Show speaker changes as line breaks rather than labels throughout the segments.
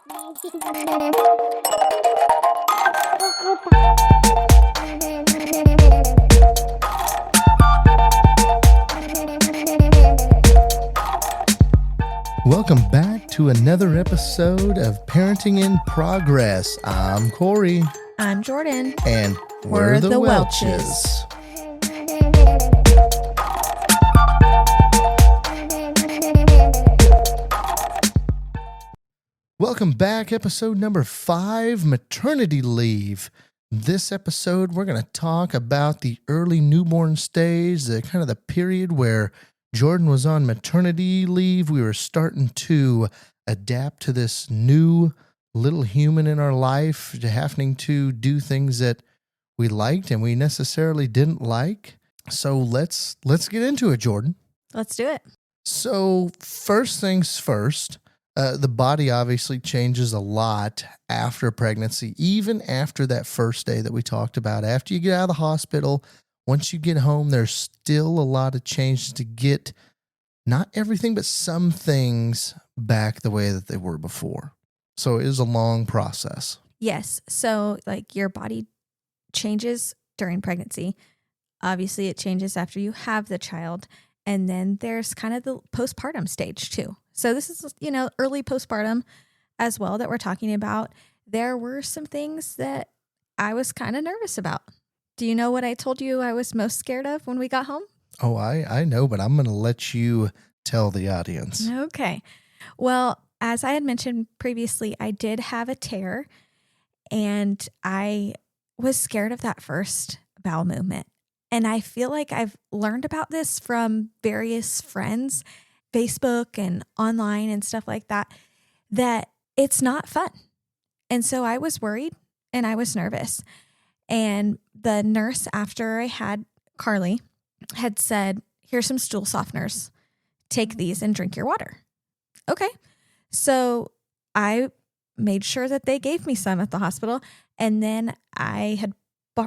Welcome back to another episode of Parenting in Progress. I'm Corey.
I'm Jordan.
And we're the Welches. Welcome back, episode number 5, Maternity Leave. This episode, we're going to talk about the early newborn stage, the kind of the period where Jordan was on maternity leave. We were starting to adapt to this new little human in our life, to having to do things that we liked and we necessarily didn't like. So let's get into it, Jordan.
Let's do it.
So first things first, the body obviously changes a lot after pregnancy, even after that first day that we talked about. After you get out of the hospital, once you get home, there's still a lot of changes to get not everything, but some things back the way that they were before. So it is a long process.
Yes. So like your body changes during pregnancy. Obviously, it changes after you have the child. And then there's kind of the postpartum stage too. So this is, early postpartum as well that we're talking about. There were some things that I was kind of nervous about. Do you know what I told you I was most scared of when we got home?
Oh, I know, but I'm going to let you tell the audience.
Okay. Well, as I had mentioned previously, I did have a tear and I was scared of that first bowel movement. And I feel like I've learned about this from various friends, Facebook and online and stuff like that, that it's not fun. And so I was worried and I was nervous. And the nurse, after I had Carly, had said, here's some stool softeners. Take these and drink your water. Okay. So I made sure that they gave me some at the hospital. And then I had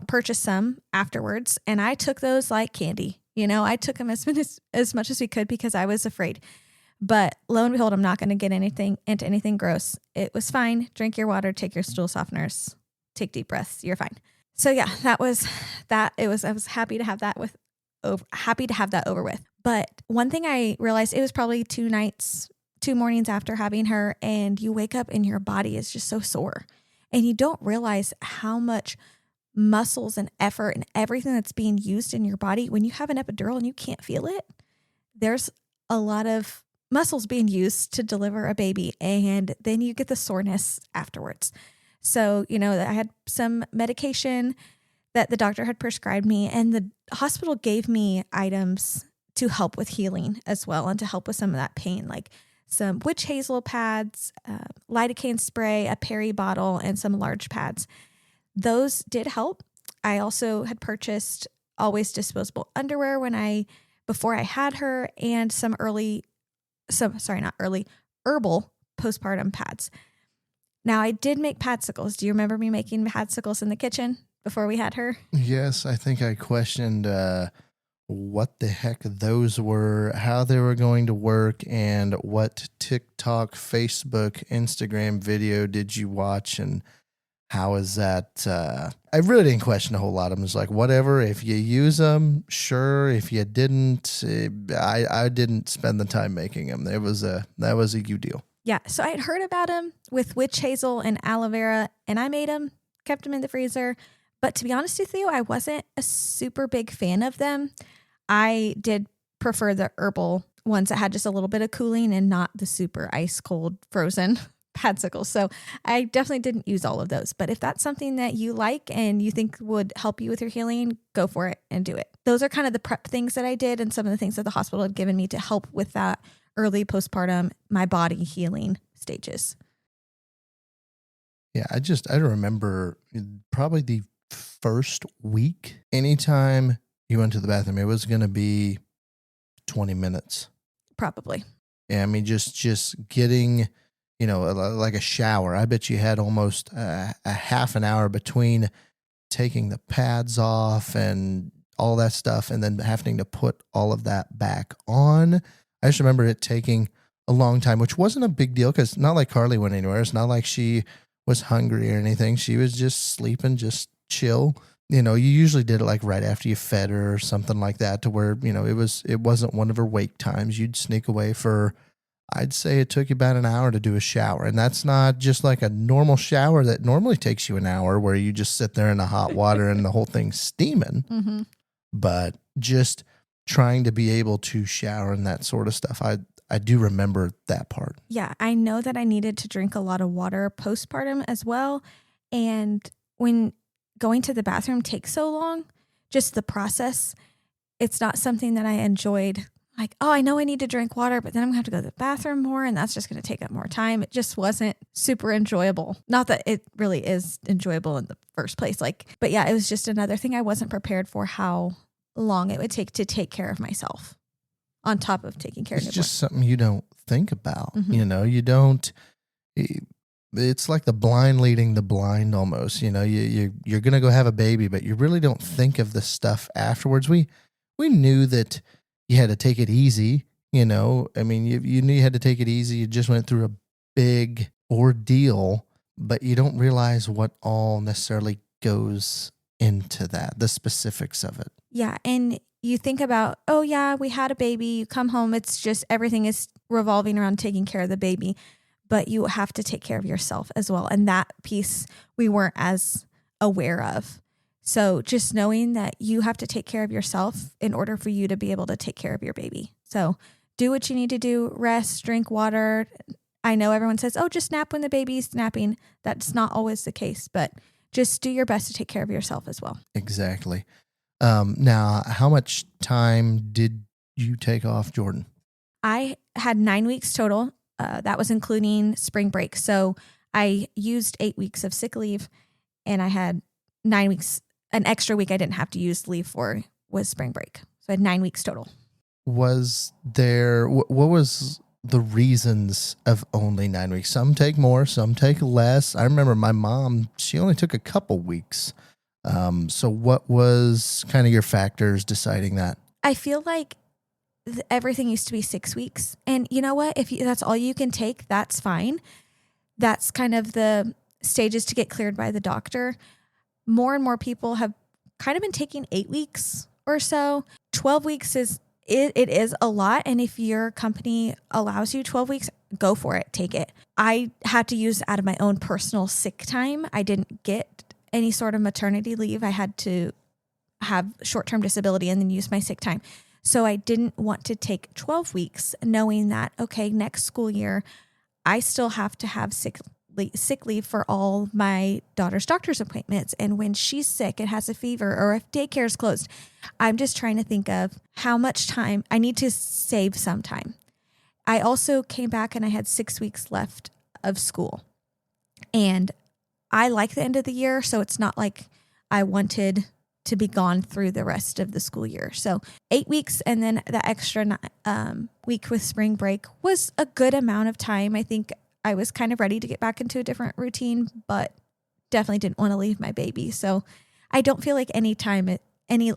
purchased some afterwards. And I took those like candy. I took them as much as we could because I was afraid. But lo and behold, I'm not going to get into anything gross. It was fine. Drink your water. Take your stool softeners. Take deep breaths. You're fine. So yeah, that was that. I was happy to have that over with. But one thing I realized, it was probably 2 mornings after having her, and you wake up and your body is just so sore, and you don't realize how much muscles and effort and everything that's being used in your body when you have an epidural and you can't feel it. There's a lot of muscles being used to deliver a baby, and then you get the soreness afterwards. So, I had some medication that the doctor had prescribed me, and the hospital gave me items to help with healing as well and to help with some of that pain, like some witch hazel pads, lidocaine spray, a peri bottle, and some large pads. Those did help. I also had purchased always disposable underwear before I had her, and herbal postpartum pads. Now, I did make padsicles. Do you remember me making padsicles in the kitchen before we had her?
Yes, I think I questioned what the heck those were, how they were going to work, and what TikTok, Facebook, Instagram video did you watch, and how is that? I really didn't question a whole lot of them. It's like, whatever, if you use them, sure. If you didn't, I didn't spend the time making them. That was a you deal.
Yeah, so I had heard about them with witch hazel and aloe vera, and I made them, kept them in the freezer. But to be honest with you, I wasn't a super big fan of them. I did prefer the herbal ones that had just a little bit of cooling and not the super ice cold frozen padsicles. So I definitely didn't use all of those. But if that's something that you like and you think would help you with your healing, go for it and do it. Those are kind of the prep things that I did and some of the things that the hospital had given me to help with that early postpartum, my body healing stages.
Yeah, I remember probably the first week, anytime you went to the bathroom, it was going to be 20 minutes.
Probably.
Yeah, I mean, just getting, like a shower. I bet you had almost a half an hour between taking the pads off and all that stuff and then having to put all of that back on. I just remember it taking a long time, which wasn't a big deal because not like Carly went anywhere. It's not like she was hungry or anything. She was just sleeping, just chill. You usually did it like right after you fed her or something like that, to where, it wasn't one of her wake times. You'd sneak away for, I'd say it took you about an hour to do a shower. And that's not just like a normal shower that normally takes you an hour where you just sit there in the hot water and the whole thing's steaming.
Mm-hmm.
But just trying to be able to shower and that sort of stuff. I do remember that part.
Yeah, I know that I needed to drink a lot of water postpartum as well. And when going to the bathroom takes so long, just the process, it's not something that I enjoyed. Like, oh, I know I need to drink water, but then I'm going to have to go to the bathroom more, and that's just going to take up more time. It just wasn't super enjoyable. Not that it really is enjoyable in the first place. But yeah, it was just another thing I wasn't prepared for, how long it would take to take care of myself on top of taking care of
It's
newborn.
just something you don't think about.
Mhm.
You don't. It's like the blind leading the blind almost. You're going to go have a baby, but you really don't think of the stuff afterwards. We knew that you had to take it easy. I mean, you knew you had to take it easy. You just went through a big ordeal, but you don't realize what all necessarily goes into that, the specifics of it.
Yeah. And you think about, oh, yeah, we had a baby. You come home. It's just everything is revolving around taking care of the baby, but you have to take care of yourself as well. And that piece we weren't as aware of. So just knowing that you have to take care of yourself in order for you to be able to take care of your baby. So do what you need to do, rest, drink water. I know everyone says, oh, just nap when the baby's napping. That's not always the case, but just do your best to take care of yourself as well.
Exactly. Now, how much time did you take off, Jordan?
I had 9 weeks total. That was including spring break. So I used 8 weeks of sick leave, and I had 9 weeks. An extra week I didn't have to use leave for was spring break. So I had 9 weeks total.
Was there, what was the reasons of only 9 weeks? Some take more, some take less. I remember my mom, she only took a couple weeks. So what was kind of your factors deciding that?
I feel like everything used to be 6 weeks. And you know what? If that's all you can take, that's fine. That's kind of the stages to get cleared by the doctor. More and more people have kind of been taking 8 weeks or so. 12 weeks it is a lot. And if your company allows you 12 weeks, go for it. Take it. I had to use out of my own personal sick time. I didn't get any sort of maternity leave. I had to have short-term disability and then use my sick time. So I didn't want to take 12 weeks knowing that, okay, next school year, I still have to have sick leave for all my daughter's doctor's appointments. And when she's sick and has a fever, or if daycare is closed, I'm just trying to think of how much time I need to save some time. I also came back and I had 6 weeks left of school, and I like the end of the year. So it's not like I wanted to be gone through the rest of the school year. So 8 weeks and then the extra week with spring break was a good amount of time. I think I was kind of ready to get back into a different routine, but definitely didn't want to leave my baby. So I don't feel like any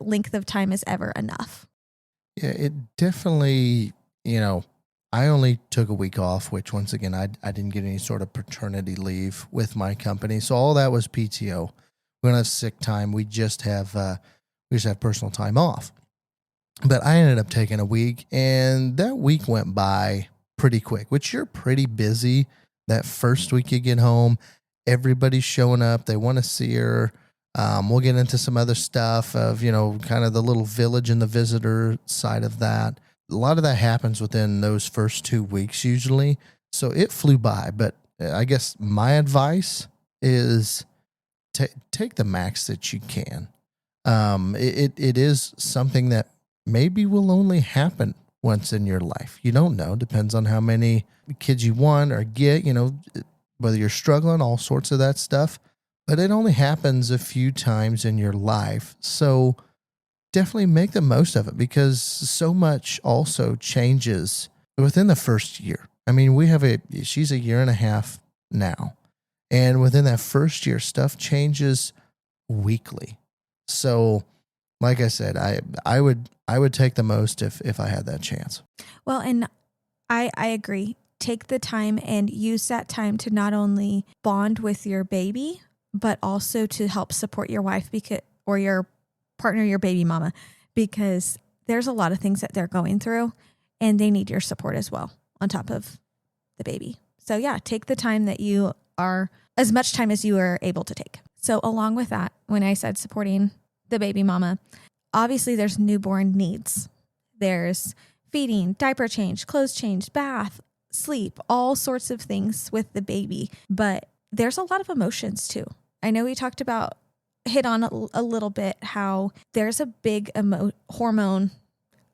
length of time is ever enough.
Yeah, it definitely, I only took a week off, which once again, I didn't get any sort of paternity leave with my company. So all that was PTO. We don't have sick time. We just have personal time off. But I ended up taking a week, and that week went by pretty quick, which you're pretty busy. That first week you get home, everybody's showing up. They want to see her. We'll get into some other stuff of, kind of the little village and the visitor side of that. A lot of that happens within those first 2 weeks usually. So it flew by. But I guess my advice is take the max that you can. It is something that maybe will only happen once in your life. You don't know. Depends on how many kids you want or get, whether you're struggling, all sorts of that stuff. But it only happens a few times in your life. So definitely make the most of it, because so much also changes within the first year. I mean, she's a year and a half now. And within that first year, stuff changes weekly. So like I said, I would take the most if I had that chance.
Well, and I agree. Take the time and use that time to not only bond with your baby, but also to help support your wife or your partner, your baby mama, because there's a lot of things that they're going through and they need your support as well on top of the baby. So yeah, take the time that you are, as much time as you are able to take. So along with that, when I said supporting the baby mama, obviously there's newborn needs. There's feeding, diaper change, clothes change, bath, sleep, all sorts of things with the baby. But there's a lot of emotions too. I know we hit on a little bit how there's a big hormone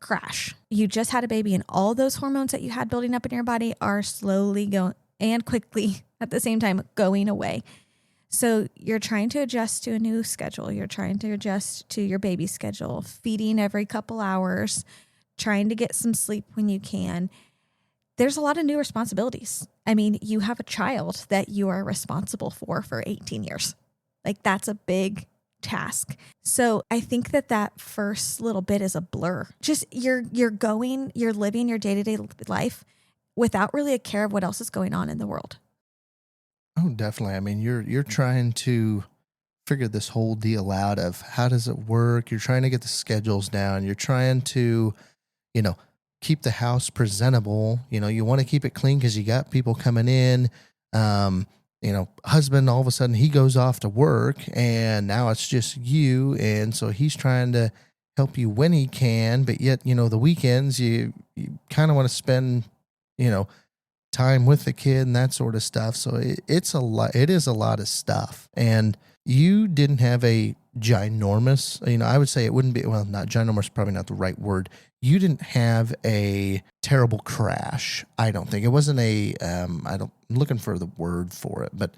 crash. You just had a baby and all those hormones that you had building up in your body are slowly going and quickly at the same time going away. So you're trying to adjust to a new schedule. You're trying to adjust to your baby's schedule, feeding every couple hours, trying to get some sleep when you can. There's a lot of new responsibilities. I mean, you have a child that you are responsible for 18 years. Like, that's a big task. So I think that first little bit is a blur. Just you're living your day-to-day life without really a care of what else is going on in the world.
Oh, definitely. I mean, you're trying to figure this whole deal out of how does it work? You're trying to get the schedules down. You're trying to, keep the house presentable. You want to keep it clean because you got people coming in. Husband, all of a sudden he goes off to work and now it's just you. And so he's trying to help you when he can, but yet, the weekends you kind of want to spend, time with the kid and that sort of stuff. So it's a lot. It is a lot of stuff. And you didn't have a ginormous, I would say it wouldn't be, well, not ginormous, probably not the right word. You didn't have a terrible crash. I don't think it wasn't I'm looking for the word for it, but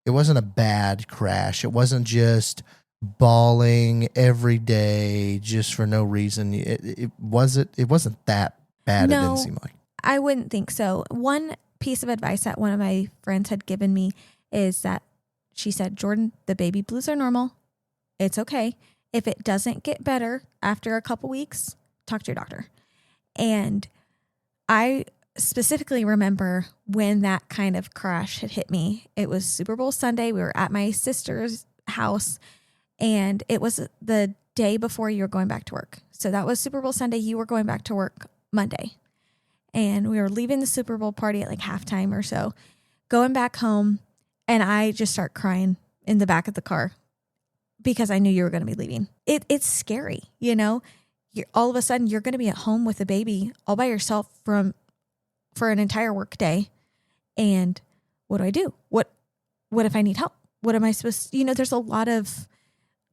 it wasn't a bad crash. It wasn't just bawling every day just for no reason. It wasn't that bad.
No,
it didn't seem like.
I wouldn't think so. One piece of advice that one of my friends had given me is that she said, Jordan, the baby blues are normal. It's okay. If it doesn't get better after a couple weeks, talk to your doctor. And I specifically remember when that kind of crash had hit me. It was Super Bowl Sunday. We were at my sister's house and it was the day before you were going back to work. So that was Super Bowl Sunday. You were going back to work Monday. And we were leaving the Super Bowl party at like halftime or so, going back home. And I just start crying in the back of the car because I knew you were going to be leaving. It's scary, all of a sudden you're going to be at home with a baby all by yourself for an entire work day. And what do I do? What if I need help? What am I supposed to, there's a lot of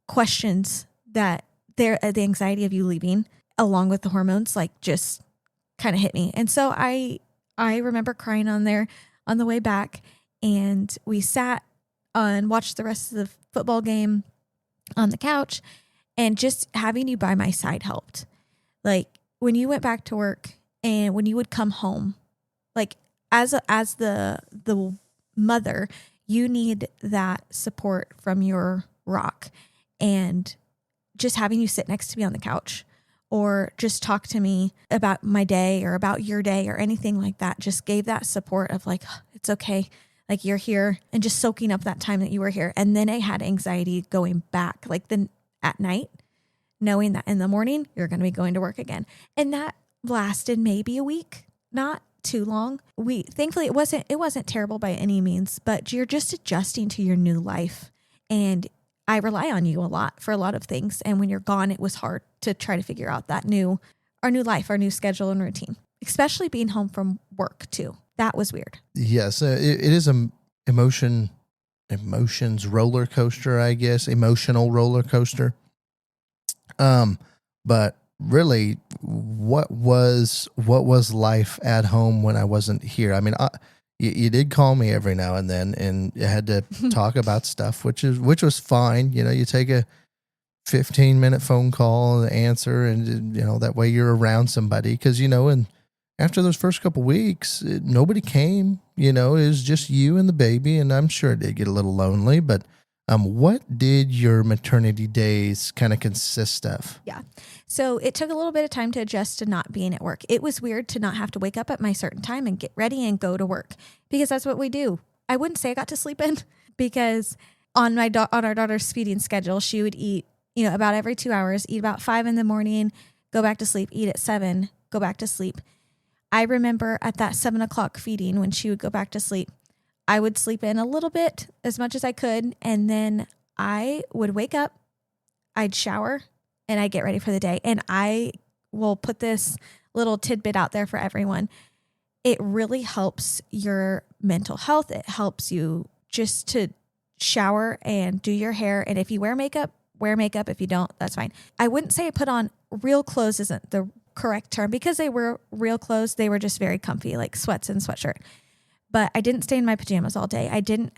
questions that the anxiety of you leaving along with the hormones, like just kind of hit me. And so I remember crying on the way back, and we sat and watched the rest of the football game on the couch, and just having you by my side helped. Like when you went back to work and when you would come home, like as the mother, you need that support from your rock, and just having you sit next to me on the couch or just talk to me about my day or about your day or anything like that, just gave that support of like, oh, it's okay. Like you're here, and just soaking up that time that you were here. And then I had anxiety going back, like at night, knowing that in the morning you're going to be going to work again. And that lasted maybe a week, not too long. Thankfully it wasn't terrible by any means, but you're just adjusting to your new life. And I rely on you a lot for a lot of things. And when you're gone, it was hard to try to figure out our new life, our new schedule and routine, especially being home from work too. That was weird.
Yes, it is a emotions roller coaster, I guess, emotional roller coaster. But really, what was life at home when I wasn't here? I mean, you did call me every now and then, and you had to talk about stuff, which was fine. You take a 15-minute phone call and answer, and that way you're around somebody, because and after those first couple weeks, nobody came. It was just you and the baby, and I'm sure it did get a little lonely, but What did your maternity days kind of consist of?
Yeah. So it took a little bit of time to adjust to not being at work. It was weird to not have to wake up at my certain time and get ready and go to work because that's what we do. I wouldn't say I got to sleep in because on on our daughter's feeding schedule, she would eat, about every 2 hours, eat about 5 in the morning, go back to sleep, eat at 7, go back to sleep. I remember at that 7 o'clock feeding when she would go back to sleep, I would sleep in a little bit as much as I could. And then I would wake up, I'd shower, and I'd get ready for the day. And I will put this little tidbit out there for everyone. It really helps your mental health. It helps you just to shower and do your hair. And if you wear makeup, wear makeup. If you don't, that's fine. I wouldn't say I put on real clothes isn't the correct term because they were real clothes. They were just very comfy, like sweats and sweatshirt. But I didn't stay in my pajamas all day. I didn't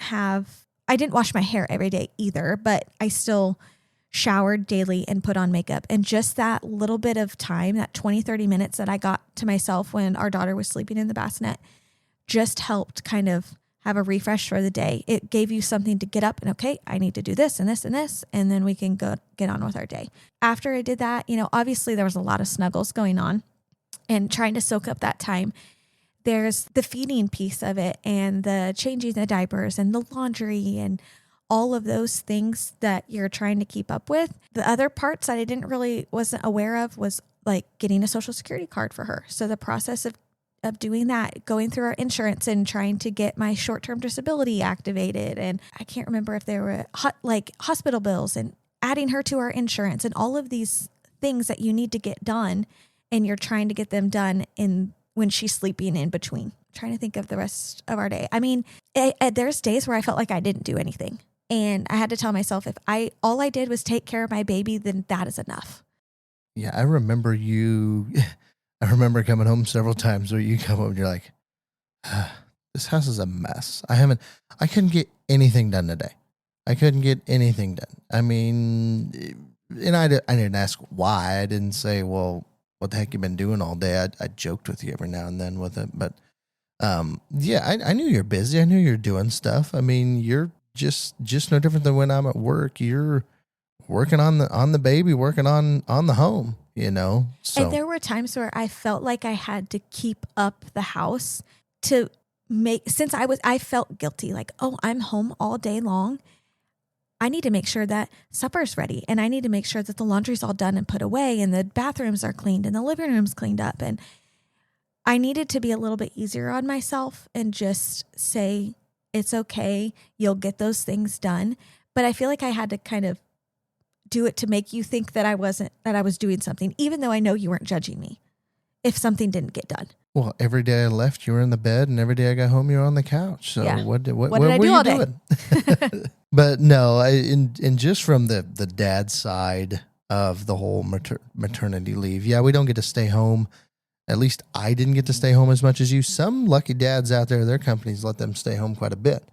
wash my hair every day either, but I still showered daily and put on makeup. And just that little bit of time, that 20, 30 minutes that I got to myself when our daughter was sleeping in the bassinet just helped kind of have a refresh for the day. It gave you something to get up and, okay, I need to do this and this and this, and then we can go get on with our day. After I did that, obviously there was a lot of snuggles going on and trying to soak up that time. There's the feeding piece of it and the changing the diapers and the laundry and all of those things that you're trying to keep up with. The other parts that I wasn't aware of was like getting a social security card for her. So the process of doing that, going through our insurance and trying to get my short-term disability activated. And I can't remember if there were hospital bills and adding her to our insurance and all of these things that you need to get done. And you're trying to get them done when she's sleeping in between. I'm trying to think of the rest of our day. I mean, there's days where I felt like I didn't do anything. And I had to tell myself, if all I did was take care of my baby, then that is enough.
Yeah, I remember I remember coming home several times where you come home and you're like, this house is a mess. I couldn't get anything done today. I couldn't get anything done. I mean, and I didn't ask why. I didn't say, well, what the heck you been doing all day? I joked with you every now and then with it. But yeah, I knew you're busy. I knew you're doing stuff. I mean, you're just no different than when I'm at work. You're working on the baby, working on the home, So
And there were times where I felt like I had to keep up the house to since I felt guilty, like, oh, I'm home all day long. I need to make sure that supper's ready and I need to make sure that the laundry's all done and put away and the bathrooms are cleaned and the living room's cleaned up. And I needed to be a little bit easier on myself and just say, it's okay. You'll get those things done. But I feel like I had to kind of do it to make you think that I was doing something, even though I know you weren't judging me if something didn't get done.
Well, every day I left, you were in the bed, and every day I got home, you were on the couch. So
yeah.
what did
I do all day?
Doing? But no, and just from the dad side of the whole maternity leave, yeah, we don't get to stay home. At least I didn't get to stay home as much as you. Some lucky dads out there, their companies let them stay home quite a bit.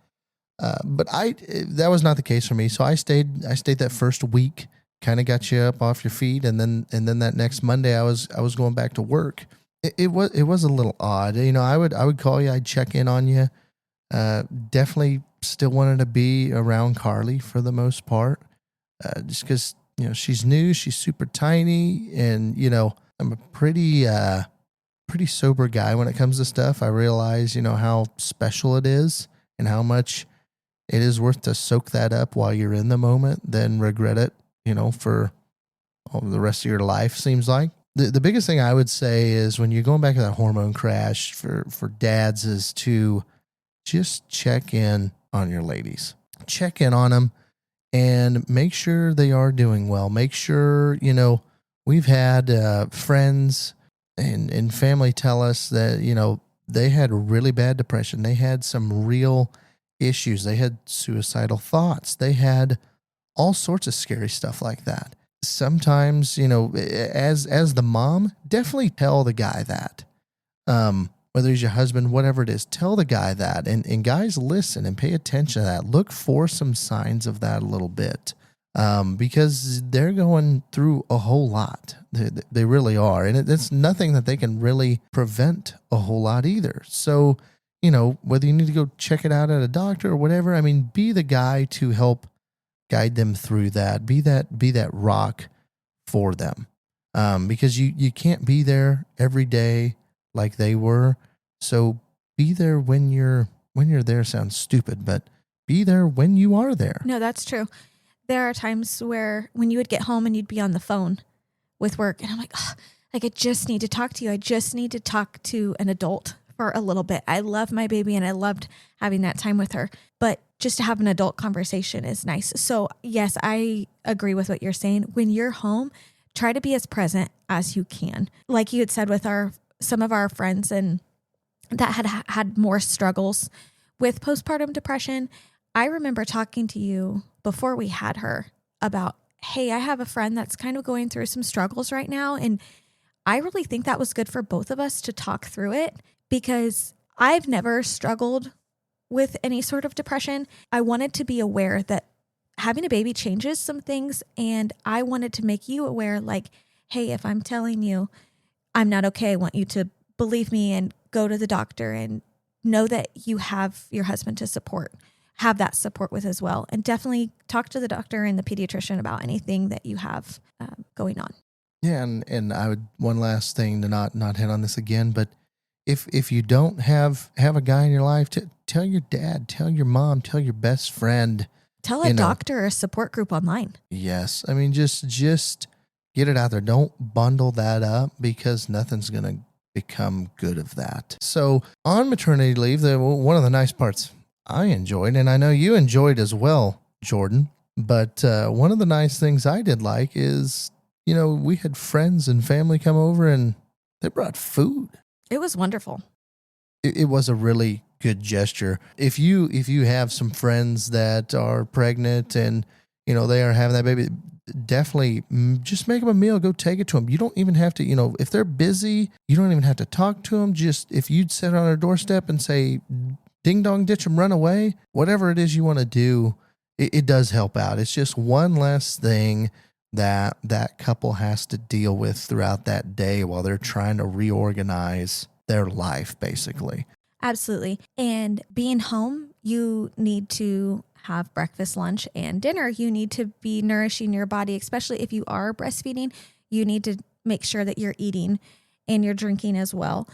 But that was not the case for me. So I stayed that first week, kind of got you up off your feet. And then that next Monday I was going back to work. It was a little odd. I would call you, I'd check in on you. Definitely still wanted to be around Carly for the most part. Just cause she's new, she's super tiny, and I'm a pretty sober guy when it comes to stuff. I realize, how special it is and how much it is worth to soak that up while you're in the moment, then regret it, for all the rest of your life, seems like. The biggest thing I would say is when you're going back to that hormone crash for dads is to just check in on your ladies. Check in on them and make sure they are doing well. Make sure, we've had friends and family tell us that, they had really bad depression. They had some real issues. They had suicidal thoughts. They had all sorts of scary stuff like that. Sometimes, as the mom, definitely tell the guy that. Whether he's your husband, whatever it is, tell the guy that. And guys, listen and pay attention to that. Look for some signs of that a little bit. Because they're going through a whole lot. They really are. And it's nothing that they can really prevent a whole lot either. So, whether you need to go check it out at a doctor or whatever, I mean, be the guy to help guide them through that. Be that rock for them. Because you can't be there every day like they were. So be there when you're there sounds stupid, but be there when you are there.
No, that's true. There are times where when you would get home and you'd be on the phone with work, and I'm like, oh, like I just need to talk to you. I just need to talk to an adult for a little bit. I love my baby and I loved having that time with her, but just to have an adult conversation is nice. So yes, I agree with what you're saying. When you're home, try to be as present as you can. Like you had said with some of our friends and that had more struggles with postpartum depression. I remember talking to you before we had her about, hey, I have a friend that's kind of going through some struggles right now. And I really think that was good for both of us to talk through it because I've never struggled with any sort of depression. I wanted to be aware that having a baby changes some things. And I wanted to make you aware, like, hey, if I'm telling you I'm not okay, I want you to believe me and go to the doctor and know that you have your husband to have that support with as well. And definitely talk to the doctor and the pediatrician about anything that you have going on.
Yeah, and I would one last thing to not hit on this again, but if you don't have a guy in your life, tell your dad, tell your mom, tell your best friend.
Tell a doctor or a support group online.
Yes, I mean just get it out there. Don't bundle that up because nothing's gonna become good of that. So on maternity leave, one of the nice parts I enjoyed, and I know you enjoyed as well, Jordan. But one of the nice things I did like is, we had friends and family come over and they brought food.
It was wonderful.
It was a really good gesture. If you have some friends that are pregnant and, they are having that baby, definitely just make them a meal. Go take it to them. You don't even have to, if they're busy, you don't even have to talk to them. Just if you'd sit on their doorstep and say, ding dong ditch them, run away, whatever it is you want to do, it does help out. It's just one less thing that couple has to deal with throughout that day while they're trying to reorganize their life, basically.
Absolutely. And being home, you need to have breakfast, lunch, and dinner. You need to be nourishing your body, especially if you are breastfeeding. You need to make sure that you're eating and you're drinking as well.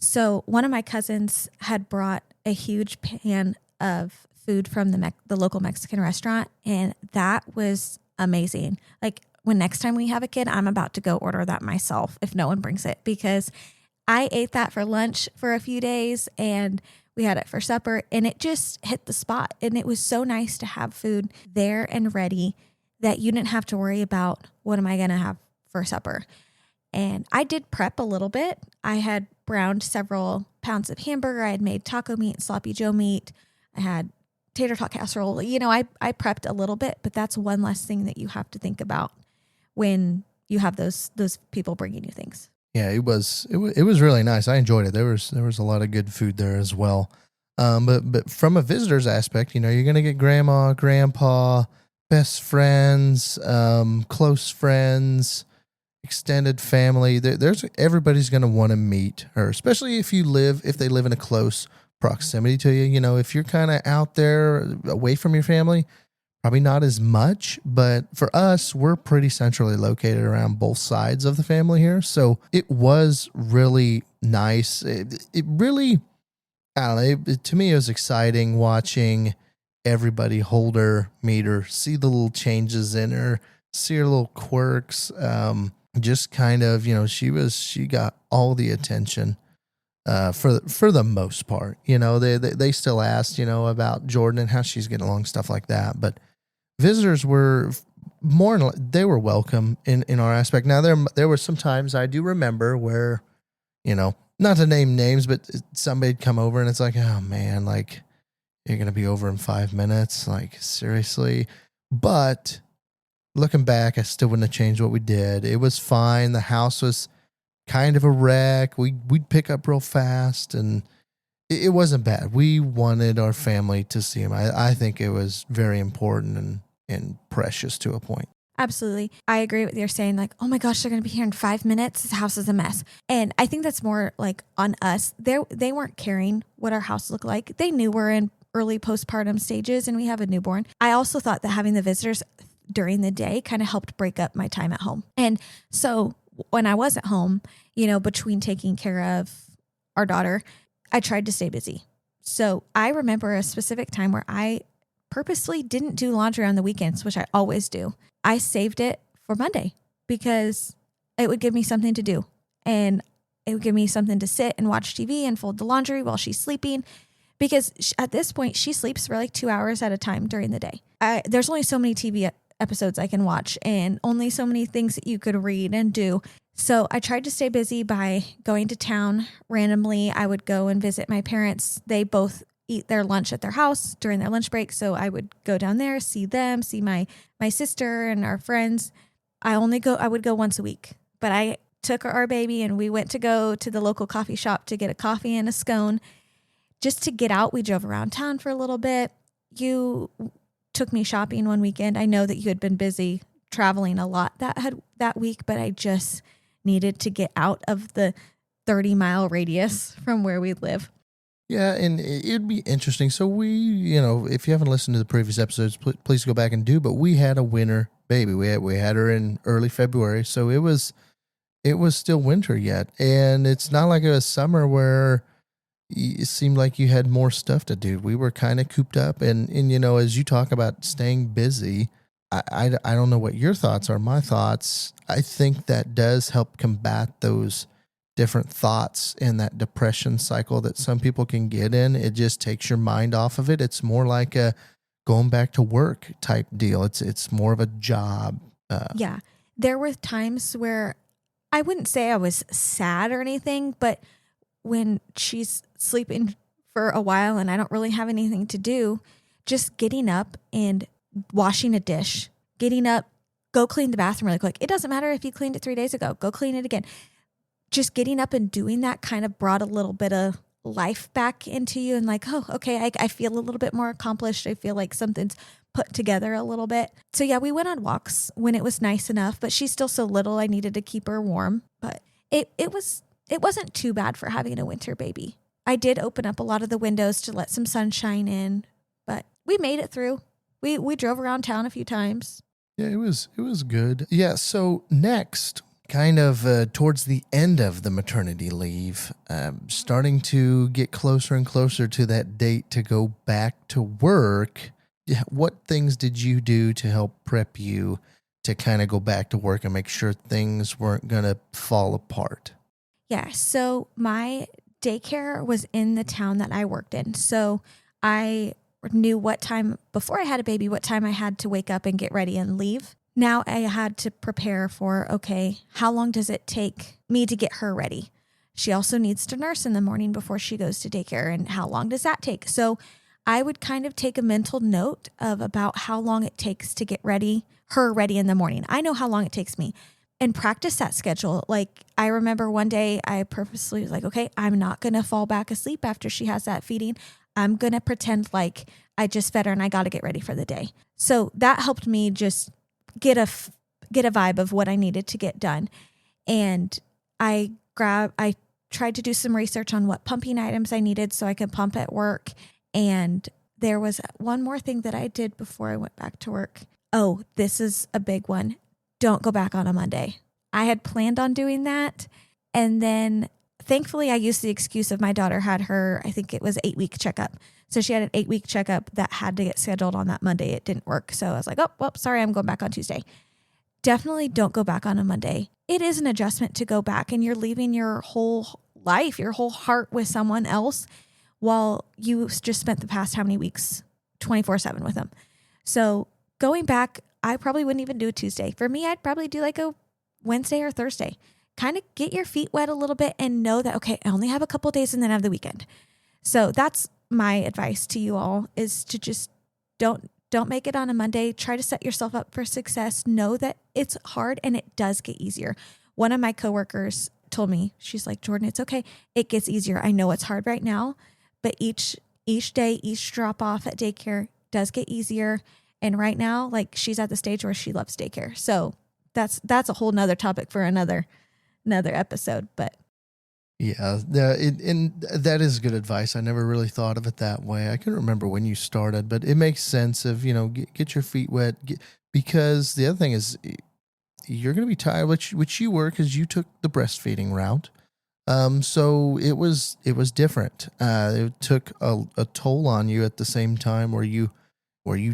So one of my cousins had brought a huge pan of food from the local Mexican restaurant, and that was amazing. Like when next time we have a kid, I'm about to go order that myself if no one brings it, because I ate that for lunch for a few days and we had it for supper and it just hit the spot. And it was so nice to have food there and ready that you didn't have to worry about what am I going to have for supper. And I did prep a little bit. I had browned several pounds of hamburger. I had made taco meat, sloppy Joe meat. I had tater tot casserole. I prepped a little bit, but that's one less thing that you have to think about when you have those people bringing you things.
Yeah, it was really nice. I enjoyed it. There was a lot of good food there as well. But from a visitor's aspect, you're gonna get grandma, grandpa, best friends, close friends, extended family. There's everybody's gonna want to meet her, especially if they live in a close proximity to you. If you're kind of out there away from your family, probably not as much, but for us, we're pretty centrally located around both sides of the family here. So it was really nice. It really, I don't know, to me, it was exciting watching everybody hold her, meet her, see the little changes in her, see her little quirks. Just kind of, she got all the attention. For the most part, they still asked, about Jordan and how she's getting along, stuff like that. But visitors were they were welcome in our aspect. Now there were some times I do remember where, not to name names, but somebody'd come over and it's like, oh man, like you're going to be over in 5 minutes. Like seriously. But looking back, I still wouldn't have changed what we did. It was fine. The house was kind of a wreck. We'd pick up real fast and it wasn't bad. We wanted our family to see him. I think it was very important and precious to a point.
Absolutely. I agree with you saying like, oh my gosh, they're going to be here in 5 minutes. This house is a mess. And I think that's more like on us. They weren't caring what our house looked like. They knew we're in early postpartum stages and we have a newborn, I also thought that having the visitors during the day kind of helped break up my time at home. And so when I was at home, between taking care of our daughter, I tried to stay busy. So I remember a specific time where I purposely didn't do laundry on the weekends, which I always do. I saved it for Monday because it would give me something to do. And it would give me something to sit and watch TV and fold the laundry while she's sleeping. Because at this point, she sleeps for like 2 hours at a time during the day. There's only so many TV episodes I can watch and only so many things that you could read and do. So I tried to stay busy by going to town randomly. I would go and visit my parents. They both eat their lunch at their house during their lunch break. So I would go down there, see them, see my sister and our friends. I would go once a week, but I took our baby and we went to go to the local coffee shop to get a coffee and a scone just to get out. We drove around town for a little bit. You took me shopping one weekend. I know that you had been busy traveling a lot that week, but I just needed to get out of the 30-mile radius from where we live.
Yeah, and it'd be interesting. So we, if you haven't listened to the previous episodes, please go back and do. But we had a winter baby. We had her in early February, so it was still winter yet, and it's not like it was summer where it seemed like you had more stuff to do. We were kind of cooped up, and as you talk about staying busy, I don't know what your thoughts are. My thoughts, I think that does help combat those different thoughts and that depression cycle that some people can get in. It just takes your mind off of it. It's more like a going back to work type deal. It's more of a job.
Yeah. There were times where I wouldn't say I was sad or anything, but when she's sleeping for a while and I don't really have anything to do, just getting up and washing a dish, getting up, go clean the bathroom really quick. It doesn't matter if you cleaned it 3 days ago, go clean it again. Just getting up and doing that kind of brought a little bit of life back into you and like, oh, okay, I feel a little bit more accomplished. I feel like something's put together a little bit. So yeah, we went on walks when it was nice enough, but she's still so little. I needed to keep her warm, but it wasn't too bad for having a winter baby. I did open up a lot of the windows to let some sunshine in, but we made it through. We drove around town a few times.
Yeah, it was good. Yeah, so next, kind of towards the end of the maternity leave, starting to get closer and closer to that date to go back to work, what things did you do to help prep you to kind of go back to work and make sure things weren't going to fall apart?
Yeah, so my daycare was in the town that I worked in. So I knew what time, before I had a baby, what time I had to wake up and get ready and leave. Now I had to prepare for, okay, how long does it take me to get her ready? She also needs to nurse in the morning before she goes to daycare. And how long does that take? So I would kind of take a mental note of about how long it takes to get her ready in the morning. I know how long it takes me. And practice that schedule. Like I remember one day I purposely was like, okay, I'm not going to fall back asleep after she has that feeding. I'm going to pretend like I just fed her and I got to get ready for the day. So that helped me just get a vibe of what I needed to get done. And I tried to do some research on what pumping items I needed so I could pump at work. And there was one more thing that I did before I went back to work. Oh, this is a big one. Don't go back on a Monday. I had planned on doing that. And then thankfully I used the excuse of my daughter had her, I think it was 8-week checkup. So she had an 8-week checkup that had to get scheduled on that Monday. It didn't work. So I was like, oh, well, sorry, I'm going back on Tuesday. Definitely don't go back on a Monday. It is an adjustment to go back and you're leaving your whole life, your whole heart with someone else while you just spent the past how many weeks 24/7 with them. So going back, I probably wouldn't even do a Tuesday. For me, I'd probably do like a Wednesday or Thursday. Kind of get your feet wet a little bit and know that, okay, I only have a couple days and then I have the weekend. So that's my advice to you all is to just don't make it on a Monday. Try to set yourself up for success. Know that it's hard and it does get easier. One of my coworkers told me, she's like, Jordan, it's okay. It gets easier. I know it's hard right now, but each day, each drop off at daycare does get easier. And right now, like she's at the stage where she loves daycare. So that's a whole nother topic for another episode. But
Yeah, and that is good advice. I never really thought of it that way. I can remember when you started, but it makes sense of, get your feet wet. Because the other thing is, you're going to be tired, which you were because you took the breastfeeding route. So it was different. It took a toll on you at the same time where you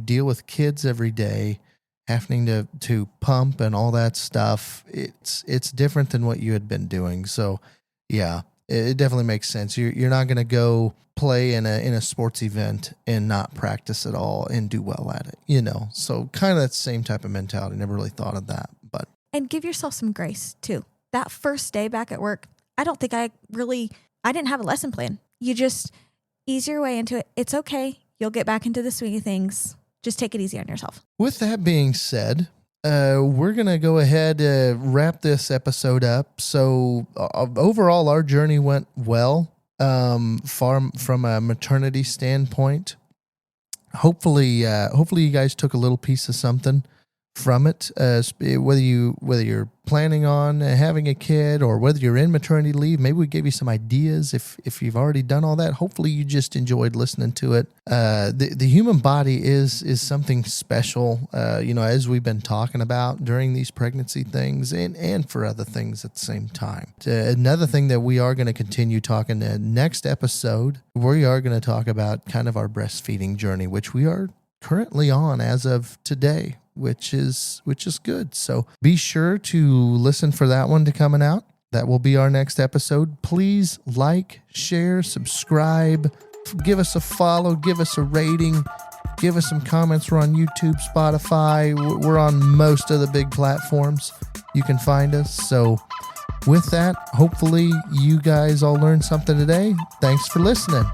deal with kids every day, having to pump and all that stuff. It's different than what you had been doing. So yeah, it definitely makes sense. You're not going to go play in a sports event and not practice at all and do well at it. So kind of that same type of mentality. Never really thought of that, but
And give yourself some grace too. That first day back at work, I don't think I didn't have a lesson plan. You just ease your way into it. It's okay. You'll get back into the swing of things. Just take it easy on yourself.
with that being said, we're going to go ahead wrap this episode up. So overall, our journey went well from a maternity standpoint. Hopefully you guys took a little piece of something from it, whether you're planning on having a kid or whether you're in maternity leave. Maybe we gave you some ideas if you've already done all that. Hopefully you just enjoyed listening to it. The human body is something special, as we've been talking about during these pregnancy things and for other things at the same time. Another thing that we are going to continue talking next episode, we are going to talk about kind of our breastfeeding journey, which we are currently on as of today, which is good. So be sure to listen for that one to coming out. That will be our next episode. Please like, share, subscribe, give us a follow, give us a rating, give us some comments. We're on YouTube, Spotify. We're on most of the big platforms. You can find us. So with that, hopefully you guys all learned something today. Thanks for listening.